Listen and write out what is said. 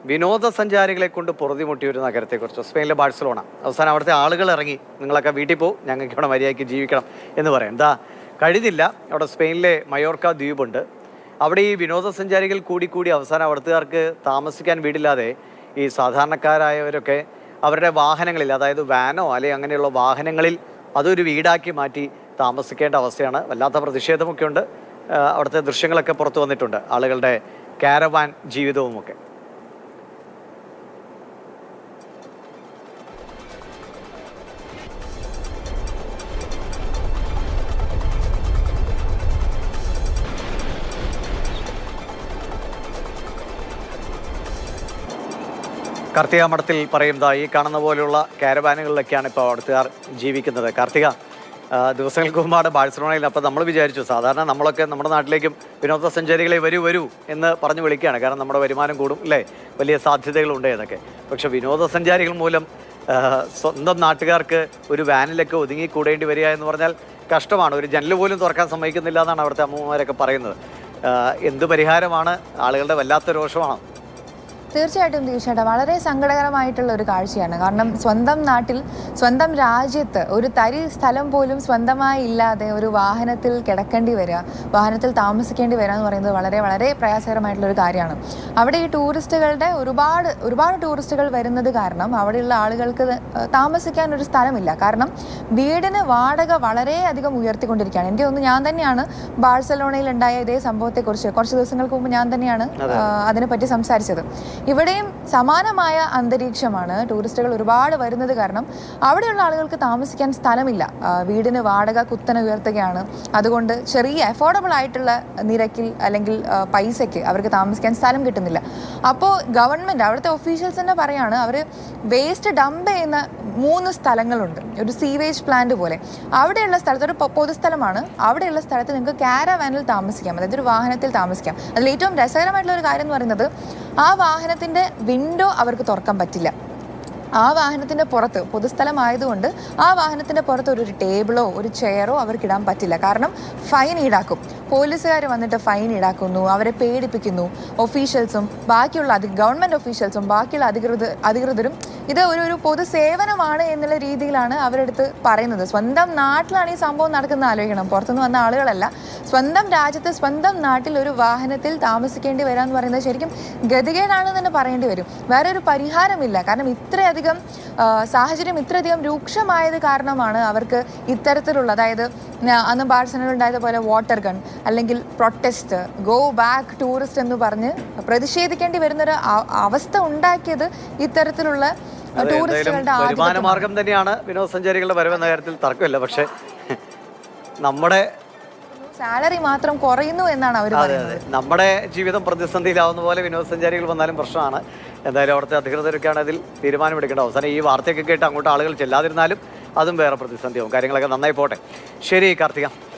വിനോദസഞ്ചാരികളെ കൊണ്ട് പൊറുതിമുട്ടിയ ഒരു നഗരത്തെക്കുറിച്ച്, സ്പെയിനിലെ ബാഴ്സലോണ. അവസാനം അവിടുത്തെ ആളുകൾ ഇറങ്ങി, നിങ്ങളൊക്കെ വീട്ടിൽ പോകും, ഞങ്ങൾക്ക് ഇവിടെ മര്യാദയ്ക്ക് ജീവിക്കണം എന്ന് പറയും. എന്താ കഴിഞ്ഞില്ല. അവിടെ സ്പെയിനിലെ മയോർക്ക ദ്വീപുണ്ട്. അവിടെ ഈ വിനോദസഞ്ചാരികൾ കൂടി അവസാനം അവിടുത്തുകാർക്ക് താമസിക്കാൻ വീടില്ലാതെ ഈ സാധാരണക്കാരായവരൊക്കെ അവരുടെ വാഹനങ്ങളിൽ, അതായത് വാനോ അല്ലെങ്കിൽ അങ്ങനെയുള്ള വാഹനങ്ങളിൽ അതൊരു വീടാക്കി മാറ്റി താമസിക്കേണ്ട അവസ്ഥയാണ്. വല്ലാത്ത പ്രതിഷേധമൊക്കെ ഉണ്ട്. അവിടുത്തെ ദൃശ്യങ്ങളൊക്കെ പുറത്തു വന്നിട്ടുണ്ട്, ആളുകളുടെ കാരവാൻ ജീവിതവുമൊക്കെ. കാർത്തിക മഠത്തിൽ പറയുന്നത് ഈ കാണുന്ന പോലെയുള്ള കാരവാനുകളിലൊക്കെയാണ് ഇപ്പോൾ അവിടുത്തുകാർ ജീവിക്കുന്നത്. കാർത്തിക, ദിവസങ്ങൾക്ക് മുമ്പാണ് ബാഴ്സലോണയിൽ. അപ്പോൾ നമ്മൾ വിചാരിച്ചു, സാധാരണ നമ്മളൊക്കെ നമ്മുടെ നാട്ടിലേക്കും വിനോദസഞ്ചാരികളെ വരൂ എന്ന് പറഞ്ഞു വിളിക്കുകയാണ്, കാരണം നമ്മുടെ വരുമാനം കൂടും അല്ലേ, വലിയ സാധ്യതകളുണ്ട് എന്നൊക്കെ. പക്ഷെ വിനോദസഞ്ചാരികൾ മൂലം സ്വന്തം നാട്ടുകാർക്ക് ഒരു വാനിലൊക്കെ ഒതുങ്ങിക്കൂടേണ്ടി വരിക എന്ന് പറഞ്ഞാൽ കഷ്ടമാണ്. ഒരു ജനൽ പോലും തുറക്കാൻ സമ്മതിക്കുന്നില്ല എന്നാണ് അവിടുത്തെ അമ്മമാരൊക്കെ പറയുന്നത്. എന്ത് പരിഹാരമാണ്? ആളുകളുടെ വല്ലാത്ത രോഷമാണ്. തീർച്ചയായിട്ടും വളരെ സങ്കടകരമായിട്ടുള്ള ഒരു കാഴ്ചയാണ്. കാരണം സ്വന്തം നാട്ടിൽ, സ്വന്തം രാജ്യത്ത് ഒരു തരി സ്ഥലം പോലും സ്വന്തമായി ഇല്ലാതെ ഒരു വാഹനത്തിൽ കിടക്കേണ്ടി വരിക, വാഹനത്തിൽ താമസിക്കേണ്ടി വരിക എന്ന് പറയുന്നത് വളരെ പ്രയാസകരമായിട്ടുള്ള ഒരു കാര്യമാണ്. അവിടെ ഈ ടൂറിസ്റ്റുകളുടെ ഒരുപാട് ടൂറിസ്റ്റുകൾ വരുന്നത് കാരണം അവിടെയുള്ള ആളുകൾക്ക് താമസിക്കാൻ ഒരു സ്ഥലമില്ല. കാരണം വീടിന് വാടക വളരെയധികം ഉയർത്തിക്കൊണ്ടിരിക്കുകയാണ്. എനിക്ക് തോന്നുന്നു ഞാൻ തന്നെയാണ് ബാഴ്സലോണയിൽ ഉണ്ടായ ഇതേ സംഭവത്തെക്കുറിച്ച് കുറച്ച് ദിവസങ്ങൾക്ക് മുമ്പ് ഞാൻ തന്നെയാണ് അതിനെപ്പറ്റി സംസാരിച്ചത്. ഇവിടെയും സമാനമായ അന്തരീക്ഷമാണ്. ടൂറിസ്റ്റുകൾ ഒരുപാട് വരുന്നത് കാരണം അവിടെയുള്ള ആളുകൾക്ക് താമസിക്കാൻ സ്ഥലമില്ല. വീടിന് വാടക കുത്തനെ ഉയർത്തുകയാണ്. അതുകൊണ്ട് ചെറിയ അഫോർഡബിൾ ആയിട്ടുള്ള നിരക്കിൽ അല്ലെങ്കിൽ പൈസയ്ക്ക് അവർക്ക് താമസിക്കാൻ സ്ഥലം കിട്ടുന്നില്ല. അപ്പോൾ ഗവൺമെൻറ്, അവിടുത്തെ ഒഫീഷ്യൽസ് തന്നെ പറയാണ്, അവർ വേസ്റ്റ് ഡംപ് ചെയ്യുന്ന 3 സ്ഥലങ്ങളുണ്ട്, ഒരു സീവേജ് പ്ലാന്റ് പോലെ. അവിടെയുള്ള സ്ഥലത്ത്, ഒരു പൊതുസ്ഥലമാണ്, അവിടെയുള്ള സ്ഥലത്ത് നിങ്ങൾക്ക് കാരവാനിൽ താമസിക്കാം, അതായത് ഒരു വാഹനത്തിൽ താമസിക്കാം. അതിൽ ഏറ്റവും രസകരമായിട്ടുള്ള ഒരു കാര്യം എന്ന് പറയുന്നത്, ആ വാഹനത്തിൻ്റെ വിൻഡോ അവർക്ക് തുറക്കാൻ പറ്റില്ല. ആ വാഹനത്തിൻ്റെ പുറത്ത്, പൊതുസ്ഥലമായതുകൊണ്ട് ആ വാഹനത്തിൻ്റെ പുറത്ത് ഒരു ടേബിളോ ഒരു ചെയറോ അവർക്ക് ഇടാൻ പറ്റില്ല. കാരണം ഫൈൻ ഈടാക്കും. പോലീസുകാർ വന്നിട്ട് ഫൈൻ ഈടാക്കുന്നു, അവരെ പേടിപ്പിക്കുന്നു. ഒഫീഷ്യൽസും ബാക്കിയുള്ള ഗവൺമെൻറ് ഒഫീഷ്യൽസും ബാക്കിയുള്ള അധികൃതരും ഇത് ഒരു പൊതു സേവനമാണ് എന്നുള്ള രീതിയിലാണ് അവരെടുത്ത് പറയുന്നത്. സ്വന്തം നാട്ടിലാണ് ഈ സംഭവം നടക്കുന്നത് ആലോചിക്കണം. പുറത്തുനിന്ന് വന്ന ആളുകളല്ല, സ്വന്തം രാജ്യത്ത് സ്വന്തം നാട്ടിൽ ഒരു വാഹനത്തിൽ താമസിക്കേണ്ടി വരാമെന്ന് പറയുന്നത് ശരിക്കും ഗതികേടാണെന്ന് തന്നെ പറയേണ്ടി വരും. വേറെ ഒരു പരിഹാരമില്ല. കാരണം ഇത്രയധികം സാഹചര്യം ഇത്രയധികം രൂക്ഷമായത് കാരണമാണ് അവർക്ക് ഇത്തരത്തിലുള്ള, അതായത് അന്ന് ബാഴ്സലോണയിൽ ഉണ്ടായതുപോലെ വാട്ടർ ഗൺ അല്ലെങ്കിൽ പ്രൊട്ടസ്റ്റ്, ഗോ ബാക്ക് ടൂറിസ്റ്റ് എന്ന് പറഞ്ഞ് പ്രതിഷേധിക്കേണ്ടി വരുന്നൊരു അവസ്ഥ ഉണ്ടാക്കിയത് ഇത്തരത്തിലുള്ള ടൂറിസ്റ്റുകളുടെ വരുമാന മാർഗം തന്നെയാണ് വിനോദസഞ്ചാരികളുടെ വരവെന്ന കാര്യത്തിൽ തർക്കമില്ല. പക്ഷേ നമ്മുടെ സാലറി മാത്രം കുറയുന്നു എന്നാണ് അവർ പറയുന്നത്. നമ്മുടെ ജീവിതം പ്രതിസന്ധിയിലാവുന്ന പോലെ വിനോദസഞ്ചാരികൾ വന്നാലും പ്രശ്നമാണ്. എന്തായാലും അവിടുത്തെ അധികൃതരൊക്കെയാണ് അതിൽ തീരുമാനമെടുക്കേണ്ടത്. അവസാനം ഈ വാർത്തയൊക്കെ കേട്ട് അങ്ങോട്ട് ആളുകൾ ചെല്ലാതിരുന്നാലും അതും വേറെ പ്രതിസന്ധിയാവും. കാര്യങ്ങളൊക്കെ നന്നായി പോട്ടെ. ശരി കാർത്തിക.